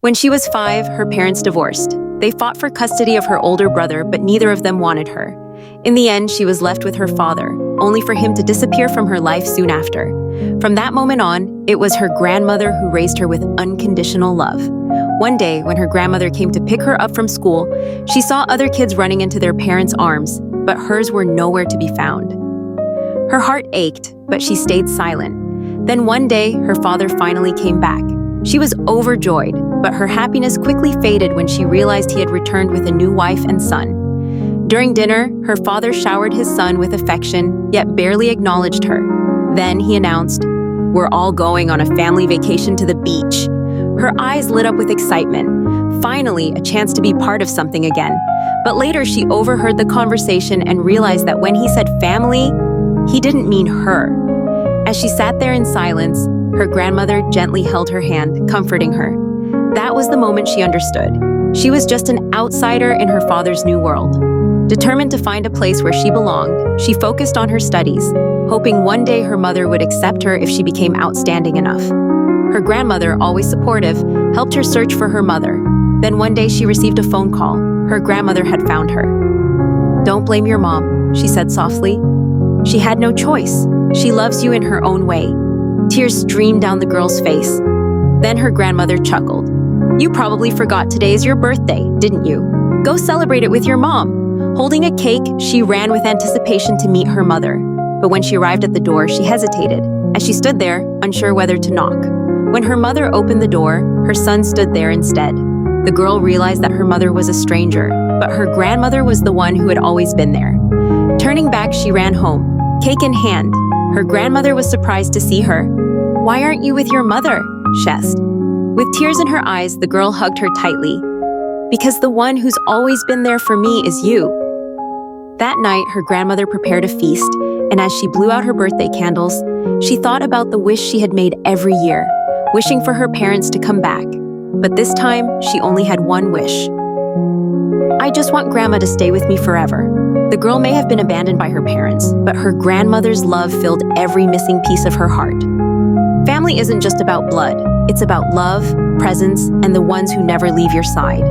When she was 5, her parents divorced. They fought for custody of her older brother, but neither of them wanted her. In the end, she was left with her father, only for him to disappear from her life soon after. From that moment on, it was her grandmother who raised her with unconditional love. One day, when her grandmother came to pick her up from school, she saw other kids running into their parents' arms, but hers were nowhere to be found. Her heart ached, but she stayed silent. Then one day, her father finally came back. She was overjoyed, but her happiness quickly faded when she realized he had returned with a new wife and son. During dinner, her father showered his son with affection, yet barely acknowledged her. Then he announced, "We're all going on a family vacation to the beach." Her eyes lit up with excitement. Finally, a chance to be part of something again. But later, she overheard the conversation and realized that when he said family, he didn't mean her. As she sat there in silence, her grandmother gently held her hand, comforting her. That was the moment she understood. She was just an outsider in her father's new world. Determined to find a place where she belonged, she focused on her studies, hoping one day her mother would accept her if she became outstanding enough. Her grandmother, always supportive, helped her search for her mother. Then one day she received a phone call. Her grandmother had found her. "Don't blame your mom," she said softly. "She had no choice. She loves you in her own way." Tears streamed down the girl's face. Then her grandmother chuckled. "You probably forgot today is your birthday, didn't you? Go celebrate it with your mom." Holding a cake, she ran with anticipation to meet her mother. But when she arrived at the door, she hesitated, as she stood there, unsure whether to knock. When her mother opened the door, her son stood there instead. The girl realized that her mother was a stranger, but her grandmother was the one who had always been there. Turning back, she ran home, cake in hand. Her grandmother was surprised to see her. "Why aren't you with your mother?" she asked. With tears in her eyes, the girl hugged her tightly. "Because the one who's always been there for me is you." That night, her grandmother prepared a feast, and as she blew out her birthday candles, she thought about the wish she had made every year, wishing for her parents to come back. But this time, she only had one wish. "I just want Grandma to stay with me forever." The girl may have been abandoned by her parents, but her grandmother's love filled every missing piece of her heart. Family isn't just about blood. It's about love, presence, and the ones who never leave your side.